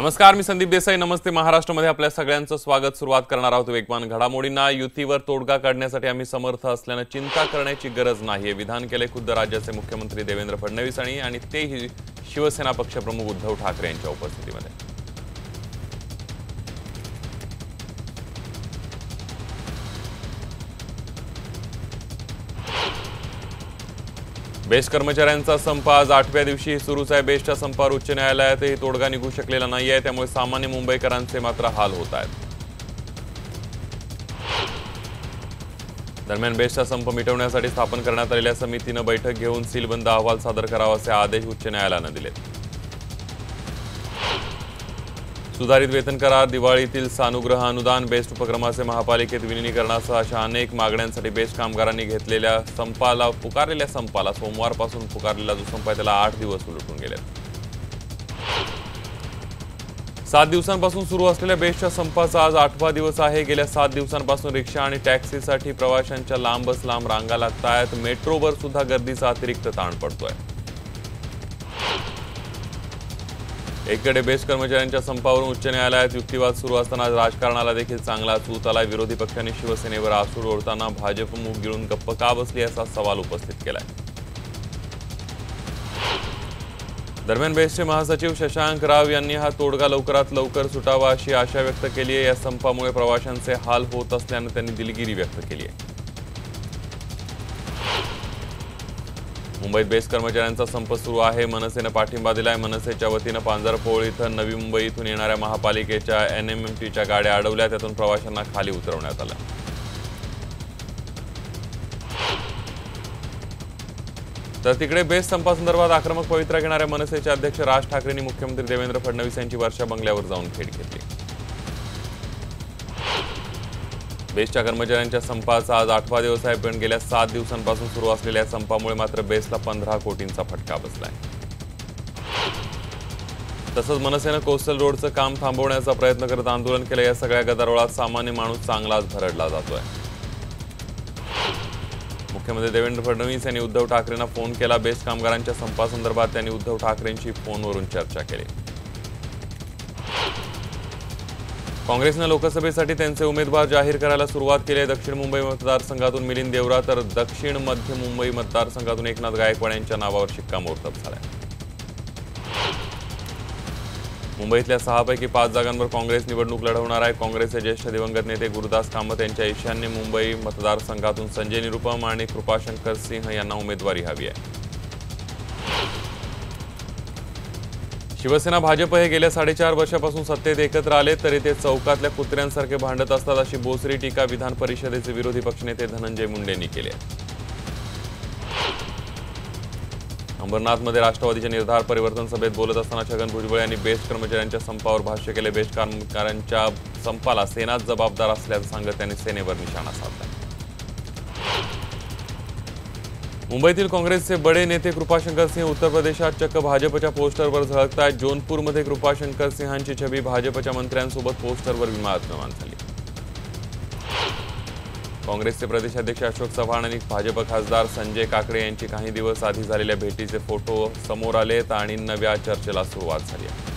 नमस्कार, मी संदीप देसाई. नमस्ते महाराष्ट्रामध्ये आपल्या सगळ्यांचं स्वागत. सुरुवात करणार आहोत वेगवान घडामोडींना. युतीवर तोडगा काढण्यासाठी आम्ही समर्थ असल्याने चिंता करण्याची गरज नाहीये, विधान केले खुद्द राज्याचे मुख्यमंत्री देवेंद्र फडणवीस आणि तेही शिवसेना पक्षप्रमुख उद्धव ठाकरे यांच्या उपस्थितीमध्ये. बेस्ट कर्मचाऱ्यांचा संप आज 8व्या दिवशी सुरूच आहे. बेस्टच्या संपावर उच्च न्यायालयातही तोडगा निघू शकलेला नाहीये, त्यामुळे सामान्य मुंबईकरांचे मात्र हाल होत आहेत. दरम्यान बेस्टचा संप मिटवण्यासाठी स्थापन करण्यात आलेल्या समितीनं बैठक घेऊन सीलबंद अहवाल सादर करावा असे आदेश उच्च न्यायालयानं दिलेत. सुधारित वेतन करार, दिवाळीतील सानुग्रह अनुदान, बेस्ट उपक्रमाचे महापालिकेत विलिनीकरणासह अशा अनेक मागण्यांसाठी बेस्ट कामगारांनी घेतलेल्या पुकारलेल्या संपाला सोमवारपासून पुकारलेला जो संप आहे त्याला 8 दिवस उलटून गेले. 7 दिवसांपासून सुरू असलेल्या बेस्टच्या संपाचा आज 8वा दिवस आहे. गेल्या 7 दिवसांपासून रिक्षा आणि टॅक्सीसाठी प्रवाशांच्या लांबच लांब रांगा लागतायत. मेट्रोवर सुद्धा गर्दीचा अतिरिक्त ताण पडतोय. एकीकडे बेस्ट कर्मचाऱ्यांच्या संपावरून उच्च न्यायालयात युक्तिवाद सुरू असताना राजकारणाला देखील चांगला चूत आलाय. विरोधी पक्षांनी शिवसेनेवर आसूड ओढताना भाजप मूग गिळून गप्प का बसली असा सवाल उपस्थित केलाय. दरम्यान बेस्टचे महासचिव शशांक राव यांनी हा तोडगा लवकरात लवकर सुटावा अशी आशा व्यक्त केली आहे. या संपामुळे प्रवाशांचे हाल होत असल्याने त्यांनी दिलगिरी व्यक्त केली आहे. मुंबईत बेस्ट कर्मचाऱ्यांचा संप सुरू आहे. मनसेनं पाठिंबा दिलाय. मनसेच्या वतीनं पांजरपोळ इथं नवी मुंबई इथून येणाऱ्या महापालिकेच्या NMMTच्या गाड्या अडवल्या, त्यातून प्रवाशांना खाली उतरवण्यात आलं. तर तिकडे बेस्ट संपासंदर्भात आक्रमक पवित्रा घेणाऱ्या मनसेचे अध्यक्ष राज ठाकरेंनी मुख्यमंत्री देवेंद्र फडणवीस यांची वर्षा बंगल्यावर जाऊन भेट घेतली. बेस्टच्या कर्मचाऱ्यांच्या संपाचा आज 8वा दिवस आहे, पण गेल्या 7 दिवसांपासून सुरू असलेल्या संपामुळे मात्र बेस्टला 15 कोटींचा फटका बसलाय. तसंच मनसेनं कोस्टल रोडचं काम थांबवण्याचा प्रयत्न करत आंदोलन केलं. या सगळ्या गदारोळात सामान्य माणूस चांगलाच भरडला जातोय. मुख्यमंत्री देवेंद्र फडणवीस यांनी उद्धव ठाकरेंना फोन केला. बेस्ट कामगारांच्या संपासंदर्भात त्यांनी उद्धव ठाकरेंशी फोनवरून चर्चा केली. काँग्रेसनं लोकसभेसाठी त्यांचे उमेदवार जाहीर करायला सुरुवात केली आहे. दक्षिण मुंबई मतदारसंघातून मिलिंद देवरा तर दक्षिण मध्य मुंबई मतदारसंघातून एकनाथ गायकवाड यांच्या नावावर शिक्कामोर्तब झालाय. मुंबईतल्या 6 पैकी 5 जागांवर काँग्रेस निवडणूक लढवणार आहे. काँग्रेसचे ज्येष्ठ दिवंगत नेते गुरुदास कामत यांच्या ईशान्य मुंबई मतदारसंघातून संजय निरुपम आणि कृपाशंकर सिंह यांना उमेदवारी हवी आहे. शिवसेना भाजप हे गेल्या 4.5 वर्षापासून सत्तेत एकत्र आले तरी ते चौकातल्या कुत्र्यांसारखे भांडत असतात अशी बोचरी टीका विधान परिषदेचे विरोधी पक्षनेते धनंजय मुंडेंनी केली आहे. अंबरनाथमध्ये राष्ट्रवादीच्या निर्धार परिवर्तन सभेत बोलत असताना छगन भुजबळ यांनी बेस्ट कर्मचाऱ्यांच्या संपावर भाष्य केले. बेस्ट कामगारांच्या संपाला सेनाच जबाबदार असल्याचं सांगत त्यांनी सेनेवर निशाणा साधला. मुंबईतील काँग्रेसचे बडे नेते कृपाशंकर सिंह उत्तर प्रदेशात चक्क भाजपच्या पोस्टरवर झळकतायत. जौनपूरमध्ये कृपाशंकर सिंहांची छबी भाजपच्या मंत्र्यांसोबत पोस्टरवर विमानमान झाली. काँग्रेसचे प्रदेशाध्यक्ष अशोक चव्हाण आणि भाजप खासदार संजय काकडे यांची काही दिवस आधी झालेल्या भेटीचे फोटो समोर आलेत आणि नव्या चर्चेला सुरुवात झाली आहे.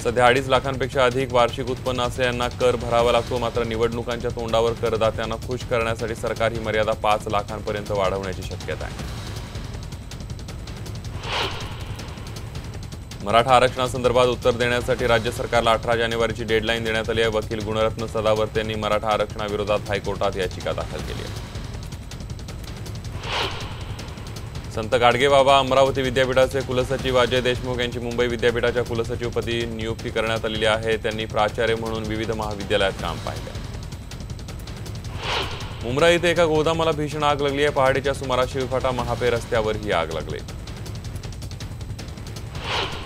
सध्या 2.5 लाखांपेक्षा अधिक वार्षिक उत्पन्न असलेल्यांना कर भरावा लागतो. मात्र निवडणुकांच्या तोंडावर करदात्यांना खुश करण्यासाठी सरकार ही मर्यादा 5 लाखांपर्यंत वाढवण्याची शक्यता आहे. मराठा आरक्षणासंदर्भात उत्तर देण्यासाठी राज्य सरकारला 18 जानेवारीची डेडलाईन देण्यात आली आहे. वकील गुणरत्न सदावर्ते यांनी मराठा आरक्षणाविरोधात हायकोर्टात याचिका दाखल केली आहे. संत गाडगेबाबा अमरावती विद्यापीठाचे कुलसचिव अजय देशमुख यांची मुंबई विद्यापीठाच्या कुलसचिवपदी नियुक्ती करण्यात आलेली आहे. त्यांनी प्राचार्य म्हणून विविध महाविद्यालयात काम पाहिले. मुंब्रा इथे एका गोदामाला भीषण आग लागली आहे. पहाटेच्या सुमारास शिवफाटा महापे रस्त्यावर ही आग लागली.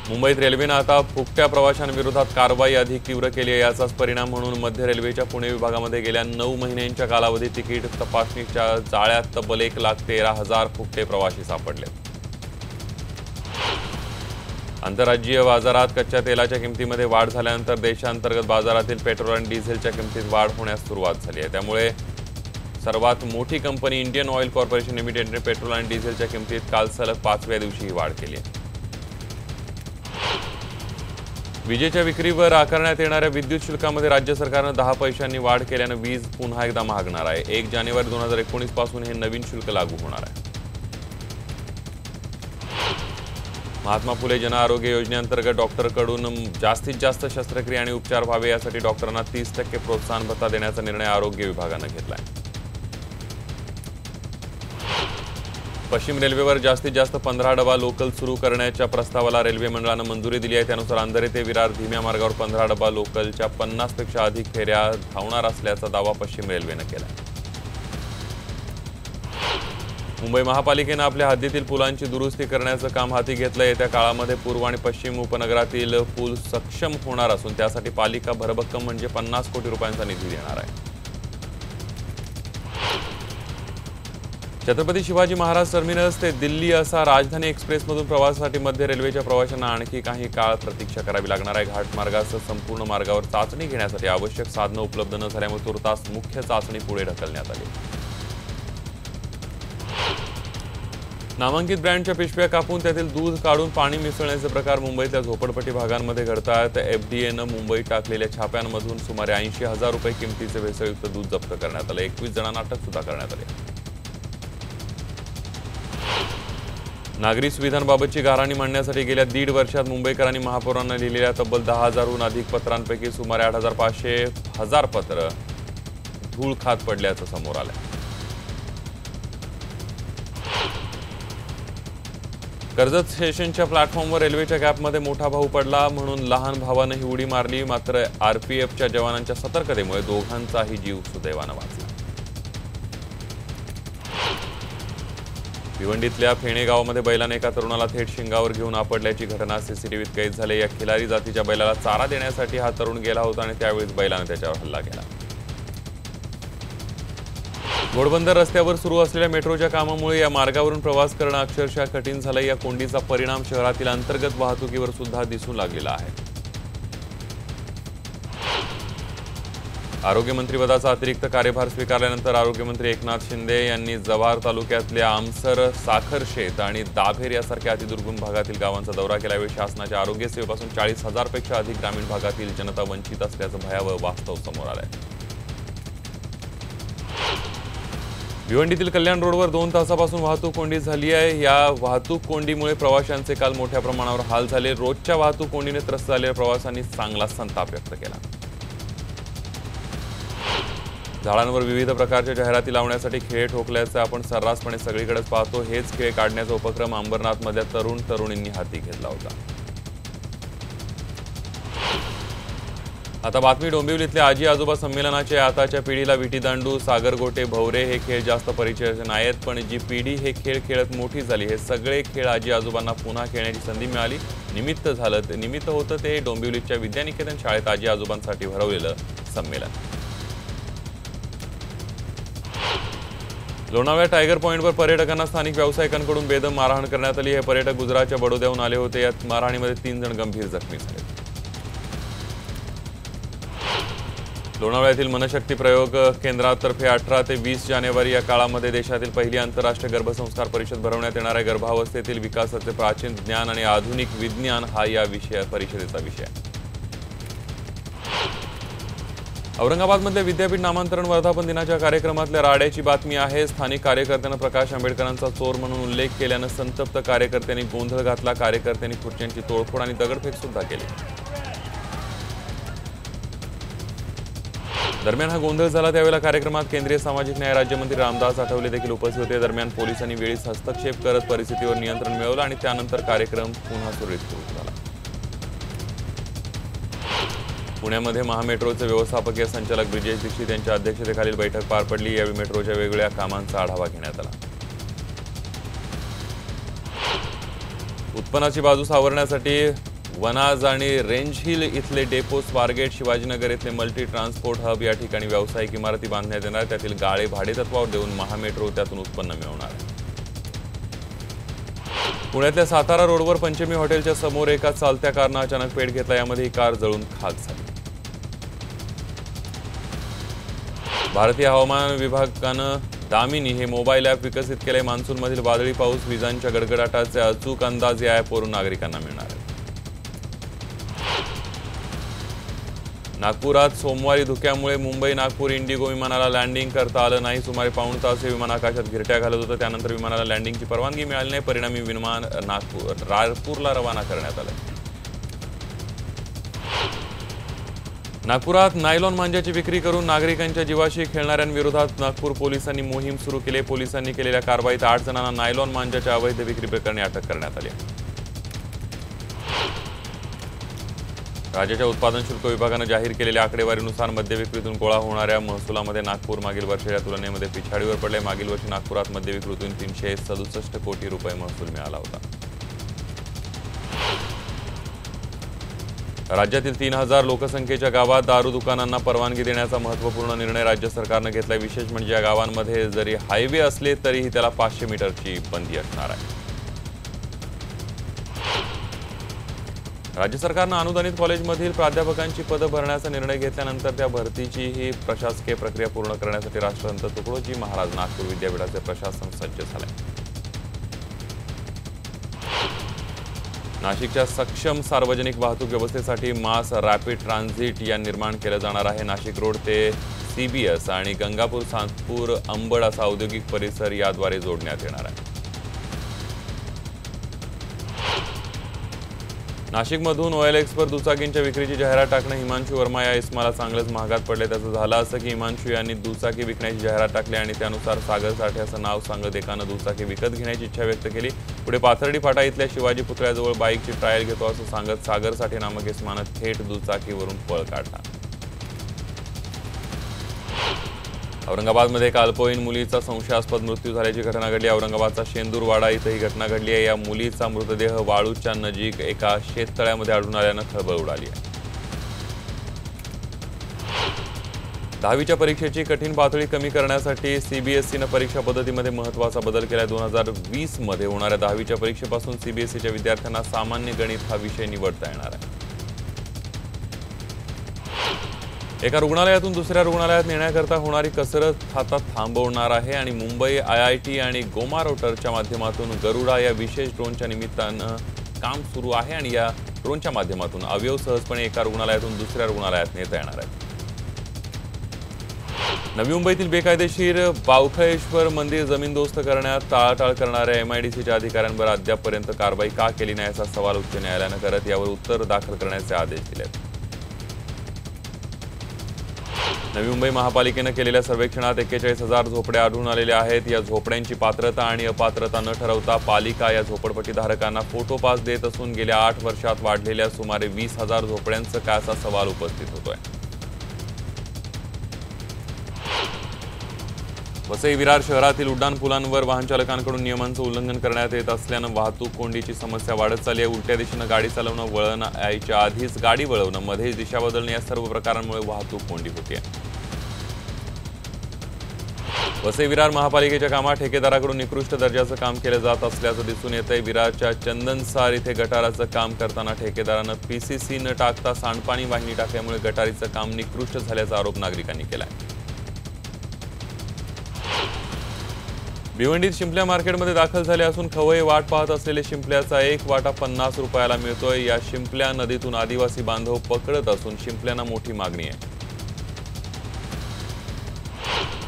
मुंबईत रेल्वेनं आता फुकट्या प्रवाशांविरोधात कारवाई अधिक तीव्र केली आहे. याचाच परिणाम म्हणून मध्य रेल्वेच्या पुणे विभागामध्ये गेल्या 9 महिन्यांच्या कालावधीत तिकीट तपासणीच्या जाळ्यात तब्बल 1,13,000 फुकटे प्रवासी सापडले. आंतरराज्यीय बाजारात कच्च्या तेलाच्या किमतीमध्ये वाढ झाल्यानंतर देशांतर्गत बाजारातील पेट्रोल आणि डिझेलच्या किमतीत वाढ होण्यास सुरुवात झाली आहे. त्यामुळे सर्वात मोठी कंपनी इंडियन ऑइल कॉर्पोरेशन लिमिटेडने पेट्रोल आणि डिझेलच्या किमतीत काल सलग 5व्या दिवशी ही वाढ केली आहे. विजेच्या विक्रीवर आकारण्यात येणाऱ्या विद्युत शुल्कामध्ये राज्य सरकारनं 10 पैशांनी वाढ केल्यानं वीज पुन्हा एकदा महागणार आहे। 1 जानेवारी 2019 पासून हे नवीन शुल्क लागू होणार आहे। महात्मा फुले जन आरोग्य योजनेअंतर्गत डॉक्टरकडून जास्तीत जास्त शस्त्रक्रिया आणि उपचार व्हावे यासाठी डॉक्टरांना 30% प्रोत्साहन भत्ता देण्याचा निर्णय आरोग्य विभागानं घेतला आहे। पश्चिम रेल्वेवर जास्तीत जास्त 15 डबा लोकल सुरू करण्याच्या प्रस्तावाला रेल्वे मंडळानं मंजुरी दिली आहे। त्यानुसार अंधेरी ते विरार धीम्या मार्गावर 15 डबा लोकलच्या 50 पेक्षा अधिक फेऱ्या धावणार असल्याचा दावा पश्चिम रेल्वेनं केला आहे। मुंबई महापालिकेनं आपल्या हद्दीतील पुलांची दुरुस्ती करण्याचं काम हाती घेतलं। येत्या काळामध्ये पूर्व आणि पश्चिम उपनगरातील पूल सक्षम होणार असून त्यासाठी पालिका भरभक्कम म्हणजे 50 कोटी रुपयांचा निधी देणार आहे। छत्रपती शिवाजी महाराज टर्मिनस ते दिल्ली असा राजधानी एक्सप्रेसमधून प्रवासासाठी मध्य रेल्वेच्या प्रवाशांना आणखी काही काळ प्रतीक्षा करावी लागणार आहे। घाटमार्गासह संपूर्ण मार्गावर चाचणी घेण्यासाठी आवश्यक साधनं उपलब्ध न झाल्यामुळे तुर्तास मुख्य चाचणी पुढे ढकलण्यात आली। नामांकित ब्रँडच्या पिशव्या कापून त्यातील दूध काढून पाणी मिसळण्याचे प्रकार मुंबईतल्या झोपडपट्टी भागांमध्ये घडतात। एफडीएनं मुंबईत टाकलेल्या छाप्यांमधून सुमारे 80,000 रुपये किमतीचे भेसळयुक्त दूध जप्त करण्यात आले। 21 जणांना अटक सुद्धा करण्यात आली। नागरी सुविधांबाबतची गाऱ्हाणी मांडण्यासाठी गेल्या 1.5 वर्षात मुंबईकरांनी महापौरांना लिहिलेल्या तब्बल 10,000हून अधिक पत्रांपैकी सुमारे 8,500 पत्र धूळ खात पडल्याचं समोर आलंय। कर्जत स्टेशनच्या प्लॅटफॉर्मवर रेल्वेच्या गॅपमध्ये मोठा भाऊ पडला म्हणून लहान भावानं ही उडी मारली, मात्र आरपीएफच्या जवानांच्या सतर्कतेमुळे दोघांचाही जीव सुदैवानं वाचला। भिवंडीतल्या फेणे गावामध्ये बैलाने एका तरुणाला थेट शिंगावर घेऊन आपडल्याची घटना सीसीटीव्हीत कैद झाली। या खिलारी जातीच्या बैलाला चारा देण्यासाठी हा तरुण गेला होता आणि त्यावेळीच बैलाने त्याच्यावर हल्ला केला। घोडबंदर रस्त्यावर सुरू असलेल्या मेट्रोच्या कामामुळे या मार्गावरून प्रवास करणं अक्षरशः कठीण झालं। या कोंडीचा परिणाम शहरातील अंतर्गत वाहतुकीवर सुद्धा दिसू लागलेला आहे। आरोग्यमंत्रीपदाचा अतिरिक्त कार्यभार स्वीकारल्यानंतर आरोग्यमंत्री एकनाथ शिंदे यांनी जव्हार तालुक्यातल्या आमसर, साखरशेत आणि दाभेर यासारख्या अतिदुर्गम भागातील गावांचा दौरा केला। यावेळी शासनाच्या आरोग्य सेवेपासून 40,000 पेक्षा अधिक ग्रामीण भागातील जनता वंचित असल्याचं भयावह वास्तव समोर आलंय। भिवंडीतील कल्याण रोडवर 2 तासापासून वाहतूक कोंडी झाली आहे। या वाहतूक कोंडीमुळे प्रवाशांचे काल मोठ्या प्रमाणावर हाल झाले। रोजच्या वाहतूक कोंडीने त्रस्त झालेल्या प्रवाशांनी चांगला संताप व्यक्त केला। झाडांवर विविध प्रकारच्या जाहिराती लावण्यासाठी खेळ ठोकल्याचं आपण सर्रासपणे सगळीकडेच पाहतो। हेच खेळ काढण्याचा उपक्रम अंबरनाथमधल्या तरुणींनी हाती घेतला होता। आता बातमी डोंबिवलीतल्या आजी आजोबा संमेलनाचे। आताच्या पिढीला विटीदांडू, सागरगोटे, भवरे हे खेळ जास्त परिचयाचे नाहीत, पण जी पिढी हे खेळ खेळत मोठी झाली हे सगळे खेळ आजी आजोबांना पुन्हा खेळण्याची संधी मिळाली। निमित्त होतं ते डोंबिवलीच्या विद्यानिकेतन शाळेत आजी आजोबांसाठी भरवलेलं संमेलन। लोणावळ्या टायगर पॉइंटवर पर्यटकांना स्थानिक व्यावसायिकांकडून बेदम मारहाण करण्यात आली। हे पर्यटक गुजरातच्या बडोद्याहून आले होते। यात मारहाणीमध्ये 3 जण गंभीर जखमी झाले। लोणावळ्यातील मनशक्ती प्रयोग केंद्रातर्फे 18 ते 20 जानेवारी या काळामध्ये देशातील पहिली आंतरराष्ट्रीय गर्भसंस्कार परिषद भरवण्यात येणार आहे। गर्भावस्थेतील विकासाचे प्राचीन ज्ञान आणि आधुनिक विज्ञान हा या परिषदेचा विषय आहे। औरंगाबादमधल्या विद्यापीठ नामांतरण वर्धापन दिनाच्या कार्यक्रमातल्या राड्याची बातमी आहे। स्थानिक कार्यकर्त्यांना प्रकाश आंबेडकरांचा चोर म्हणून उल्लेख केल्यानं संतप्त कार्यकर्त्यांनी गोंधळ घातला। कार्यकर्त्यांनी खुर्च्यांची तोडफोड आणि दगडफेक सुद्धा केली। दरम्यान हा गोंधळ झाला त्यावेळेला कार्यक्रमात केंद्रीय सामाजिक न्याय राज्यमंत्री रामदास आठवले देखील उपस्थित होते। दरम्यान पोलिसांनी वेळीच हस्तक्षेप करत परिस्थितीवर नियंत्रण मिळवलं आणि त्यानंतर कार्यक्रम पुन्हा सुरळीत सुरू झाला। पुण्यामध्ये महामेट्रोचे व्यवस्थापकीय संचालक ब्रिजेश दीक्षित यांच्या अध्यक्षतेखालील बैठक पार पडली। यावेळी मेट्रोच्या वेगवेगळ्या कामांचा आढावा घेण्यात आला। उत्पन्नाची बाजू सावरण्यासाठी वनाज आणि रेंज हिल इथले डेपो, स्वारगेट, शिवाजीनगर इथले मल्टी ट्रान्सपोर्ट हब या ठिकाणी व्यावसायिक इमारती बांधण्यात येणार। त्यातील गाळे भाडेतत्वावर देऊन महामेट्रो त्यातून उत्पन्न मिळवणार आहे। पुण्यातल्या सातारा रोडवर पंचमी हॉटेलच्या समोर एका चालत्या कारनं अचानक पेट घेतला। यामध्ये ही कार जळून खाक झाली। भारतीय हवामान विभागानं दामिनी हे मोबाईल ॲप विकसित केले। मान्सूनमधील वादळी पाऊस, विजांच्या गडगडाटाचे अचूक अंदाज या ॲपवरून नागरिकांना मिळणार आहे। नागपुरात सोमवारी धुक्यामुळे मुंबई नागपूर इंडिगो विमानाला लँडिंग करता आलं नाही. सुमारे पाऊण तास हे विमान आकाशात घिरट्या घालत होतं. त्यानंतर विमानाला लँडिंगची परवानगी मिळाली नाही. परिणामी विमान रायपूरला रवाना करण्यात आलं. नागपुरात नायलॉन मांजाची विक्री करून नागरिकांच्या जीवाशी खेळणाऱ्यांविरोधात नागपूर पोलिसांनी मोहीम सुरू केली. पोलिसांनी केलेल्या कारवाईत 8 जणांना नायलॉन मांजाच्या अवैध विक्री प्रकरणी अटक करण्यात आली. राज्याच्या उत्पादन शुल्क विभागानं जाहीर केलेल्या आकडेवारीनुसार मद्य विक्रीतून गोळा होणाऱ्या महसुलामध्ये नागपूर मागील वर्षाच्या तुलनेमध्ये पिछाडीवर पडले. मागील वर्षी नागपुरात मद्य विक्रीतून 367 कोटी रुपये महसूल मिळाला होता. राज्यातील 3000 लोकसंख्येच्या गावात दारू दुकानांना परवानगी देण्याचा महत्त्वपूर्ण निर्णय राज्य सरकारनं घेतला. विशेष म्हणजे या गावांमध्ये जरी हायवे असले तरीही त्याला 500 मीटरची बंदी असणार आहे. राज्य सरकारनं अनुदानित कॉलेजमधील प्राध्यापकांची पदं भरण्याचा निर्णय घेतल्यानंतर त्या भरतीची ही प्रशासकीय प्रक्रिया पूर्ण करण्यासाठी राष्ट्रसंत तुकडोजी महाराज नागपूर विद्यापीठाचे प्रशासन सज्ज झाले. नाशिकच्या सक्षम सार्वजनिक वाहतूक व्यवस्थेसाठी मास रॅपिड ट्रान्झिट या निर्माण केलं जाणार आहे. नाशिक रोड ते CBS आणि गंगापूर सांतपूर अंबड असा औद्योगिक परिसर याद्वारे जोडण्यात येणार आहे. नाशिकमधून OLXवर दुचाकींच्या विक्रीची जाहिरात टाकणं हिमांशू वर्मा या इस्माला चांगलंच महागात पडले. त्याचं झालं असं की हिमांशू यांनी दुचाकी विकण्याची जाहिरात टाकली आणि त्यानुसार सागर साठे असं नाव सांगत एकानं दुचाकी विकत घेण्याची इच्छा व्यक्त केली. पुढे पाथर्डी फाटा इथल्या शिवाजी पुतळ्याजवळ बाईकची ट्रायल घेतो असं सांगत सागर साठे नामक इस्मानं थेट दुचाकीवरून पळ काढला. औरंगाबादमध्ये एका अल्पवयीन मुलीचा संशयास्पद मृत्यू झाल्याची घटना घडली. औरंगाबादचा शेंदूरवाडा इथं ही घटना घडली आहे. या मुलीचा मृतदेह वाळूच्या नजीक एका शेततळ्यामध्ये आढळून आल्यानं खळबळ उडाली आहे. 10वीच्या परीक्षेची कठीण पातळी कमी करण्यासाठी CBSEनं परीक्षा पद्धतीमध्ये महत्त्वाचा बदल केला. 2020 मध्ये होणाऱ्या 10वीच्या परीक्षेपासून CBSEच्या विद्यार्थ्यांना सामान्य गणित हा विषय निवडता येणार आहे. एका रुग्णालयातून दुसऱ्या रुग्णालयात नेण्याकरता होणारी कसरत आता थांबवणार आहे आणि मुंबई IIT आणि गोमा रोटरच्या माध्यमातून गरुडा या विशेष ड्रोनच्या निमित्तानं काम सुरू आहे आणि या ड्रोनच्या माध्यमातून अवयव सहजपणे एका रुग्णालयातून दुसऱ्या रुग्णालयात नेता येणार आहे. नवी मुंबईतील बेकायदेशीर बावखळेश्वर मंदिर जमीनदोस्त करण्यात टाळाटाळ करणाऱ्या MIDCच्या अधिकाऱ्यांवर अद्यापपर्यंत कारवाई का केली नाही असा सवाल उच्च न्यायालयानं करत यावर उत्तर दाखल करण्याचे आदेश दिले. नवी मुंबई महापालिकेनं केलेल्या सर्वेक्षणात 41,000 झोपड्या आढळून आलेल्या आहेत. या झोपड्यांची पात्रता आणि अपात्रता न ठरवता पालिका या झोपडपट्टीधारकांना फोटो पास देत असून गेल्या 8 वर्षात वाढलेल्या सुमारे 20,000 झोपड्यांचं काय असा सवाल उपस्थित होतोय. वसई विरार शहरातील उड्डाणपुलांवर वाहनचालकांकडून नियमांचं उल्लंघन करण्यात येत असल्यानं वाहतूक कोंडीची समस्या वाढत चालली आहे. उलट्या दिशेनं गाडी चालवणं, वळण यायच्या आधीच गाडी वळवणं, मध्येच दिशा बदलणं या सर्व प्रकारांमुळे वाहतूक कोंडी होते. वसई विरार महापालिकेच्या कामात ठेकेदाराकडून निकृष्ट दर्जाचं काम केलं जात असल्याचं दिसून येतंय. विरारच्या चंदनसार इथे गटाराचं काम करताना ठेकेदारानं PCC न टाकता सांडपाणी वाहिनी टाकल्यामुळे गटारीचं काम निकृष्ट झाल्याचा आरोप नागरिकांनी केलाय. भिवंडीत शिंपल्या मार्केटमध्ये दाखल झाले असून खवय्ये वाट पाहत असलेले शिंपल्याचा एक वाटा 50 रुपयाला मिळतोय. या शिंपल्या नदीतून आदिवासी बांधव पकडत असून शिंपल्यांना मोठी मागणी आहे.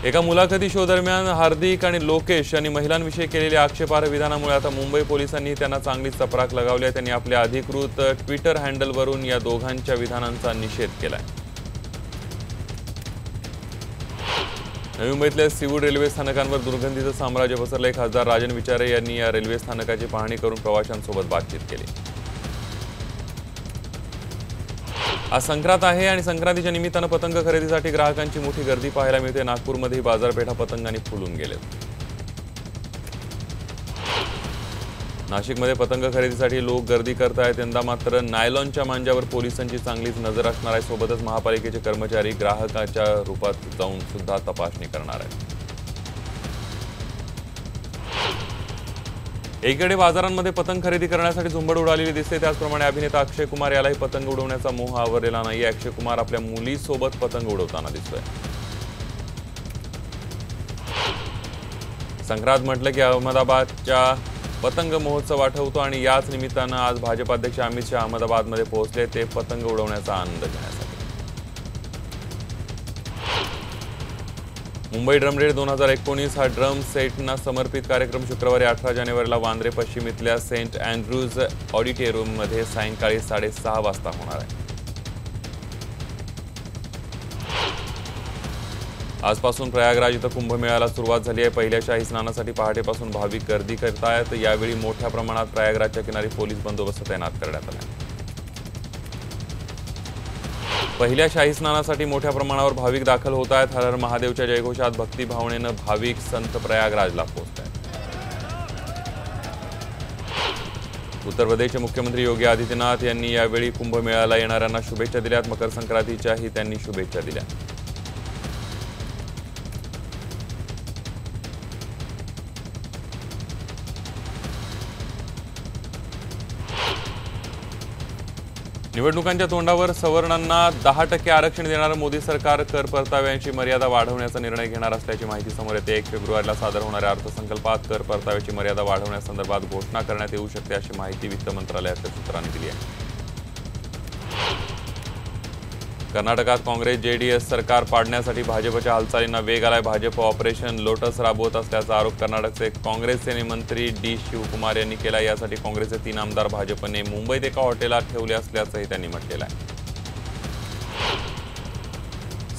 एका मुलाखती शो दरम्यान हार्दिक आणि लोकेश यांनी महिलांविषयी केलेल्या आक्षेपार्ह विधानामुळे आता मुंबई पोलिसांनी त्यांना चांगलीच चपराक लगावली आहे. त्यांनी आपल्या अधिकृत ट्विटर हँडलवरून या दोघांच्या विधानांचा निषेध केलाय. नवी मुंबईतल्या सीवूड रेल्वे स्थानकांवर दुर्गंधीचं साम्राज्य पसरलंय. खासदार राजन विचारे यांनी या रेल्वे स्थानकाची पाहणी करून प्रवाशांसोबत बातचीत केली. आज संक्रांत आहे आणि संक्रांतीच्या निमित्तानं पतंग खरेदीसाठी ग्राहकांची मोठी गर्दी पाहायला मिळते. नागपूरमध्येही बाजारपेठा पतंगांनी फुलून गेलेत. नाशिकमध्ये पतंग खरेदीसाठी लोक गर्दी करतायत. यंदा मात्र नायलॉनच्या मांजावर पोलिसांची चांगलीच नजर असणार आहे. सोबतच महापालिकेचे कर्मचारी ग्राहकाच्या रूपात जाऊन सुद्धा तपासणी करणार आहेत. एकीकडे बाजारांमध्ये पतंग खरेदी करण्यासाठी झुंबड उडालेली दिसते. त्याचप्रमाणे अभिनेता अक्षय कुमार यालाही पतंग उडवण्याचा मोह आवरलेला नाही. अक्षय कुमार आपल्या मुलीसोबत पतंग उडवताना दिसतोय. संक्रांत म्हटलं की अहमदाबादच्या पतंग महोत्सव आठवतो आणि याच निमित्तानं आज भाजप अध्यक्ष अमित शहा अहमदाबादमध्ये पोहोचले. ते पतंग उडवण्याचा आनंद घेण्यासाठी. मुंबई ड्रमरेट 2019 हा ड्रम सेटना समर्पित कार्यक्रम शुक्रवारी 18 जानेवारीला वांद्रे पश्चिम इथल्या सेंट अँड्रूज ऑडिटोरियममध्ये सायंकाळी 6:30 वाजता होणार आहे. आजपासून प्रयागराज इथं कुंभमेळ्याला सुरुवात झाली आहे. पहिल्या शाही स्नानासाठी पहाटेपासून भाविक गर्दी करतायत. यावेळी मोठ्या प्रमाणात प्रयागराजच्या किनारी पोलीस बंदोबस्त तैनात करण्यात आला. पहिल्या शाही स्नानासाठी मोठ्या प्रमाणावर भाविक दाखल होत आहेत. हर हर महादेवच्या जयघोषात भक्तिभावनेनं भाविक संत प्रयागराजला पोहोचत आहेत. उत्तर प्रदेशचे मुख्यमंत्री योगी आदित्यनाथ यांनी यावेळी कुंभमेळ्याला येणाऱ्यांना शुभेच्छा दिल्यात. मकर संक्रांतीच्याही त्यांनी शुभेच्छा दिल्या. निवडणुकांच्या तोंडावर सवर्णांना 10% आरक्षण देणारं मोदी सरकार कर परताव्यांची मर्यादा वाढवण्याचा निर्णय घेणार असल्याची माहिती समोर येते. 1 फेब्रुवारीला सादर होणाऱ्या अर्थसंकल्पात कर परताव्याची मर्यादा वाढवण्यासंदर्भात घोषणा करण्यात येऊ शकते अशी माहिती वित्त मंत्रालयाच्या सूत्रांनी दिली आहे. कर्नाटकात काँग्रेस जेडीएस सरकार पाडण्यासाठी भाजपच्या हालचालींना वेग आलाय. भाजप ऑपरेशन लोटस राबवत असल्याचा आरोप कर्नाटकचे काँग्रेसचे मंत्री डी शिवकुमार यांनी केला. यासाठी काँग्रेसचे 3 आमदार भाजपने मुंबईत एका हॉटेलात ठेवले असल्याचंही त्यांनी म्हटलेलं आहे.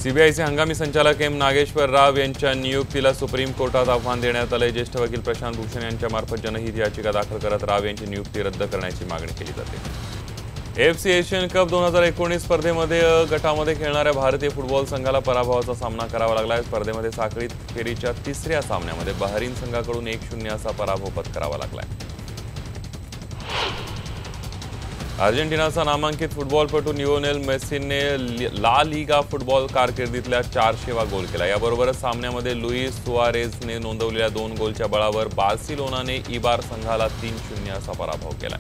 सीबीआयचे हंगामी संचालक एम नागेश्वर राव यांच्या नियुक्तीला सुप्रीम कोर्टात आव्हान देण्यात आलंय. ज्येष्ठ वकील प्रशांत भूषण यांच्या मार्फत जनहित याचिका दाखल करत राव यांची नियुक्ती रद्द करण्याची मागणी केली जाते. एफसी एशियन कप 2019 स्पर्धेमध्ये गटामध्ये खेळणाऱ्या भारतीय फुटबॉल संघाला पराभवाचा सामना करावा लागला आहे. स्पर्धेमध्ये साखळी फेरीच्या 3ऱ्या सामन्यामध्ये बहरीन संघाकडून 1-0 असा पराभव पत्करावा लागलाय. अर्जेंटिनाचा नामांकित फुटबॉलपटू लिओनेल मेसीने ला लिगा फुटबॉल कारकिर्दीतल्या 400वा गोल केला. याबरोबरच सामन्यामध्ये लुईस सुआरेझने नोंदवलेल्या 2 गोलच्या बळावर बार्सिलोनाने इबार संघाला 3-0 असा पराभव केला.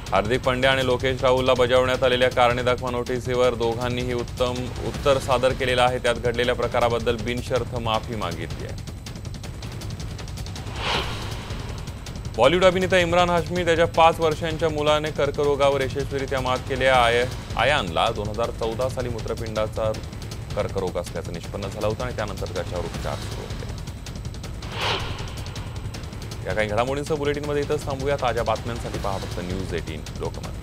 हार्दिक पांड्या आणि लोकेश राहुलला बजावण्यात आलेल्या कारणे दाखवा नोटीसीवर दोघांनीही उत्तम उत्तर सादर केलेलं आहे. त्यात घडलेल्या प्रकाराबद्दल बिनशर्त माफी मागितली आहे. बॉलिवूड अभिनेता इम्रान हाशमी त्याच्या 5 वर्षांच्या मुलाने कर्करोगावर यशस्वीरित्या मात केली आहे. आयानला 2014 साली मूत्रपिंडाचा कर्करोग असल्याचं निष्पन्न झालं होतं आणि त्यानंतर त्याच्यावर उपचार सुरू होते. या काही घडामोडींचं बुलेटिनमध्ये इथंच थांबूया. ताज्या बातम्यांसाठी पहा फक्त न्यूज 18 लोकमत.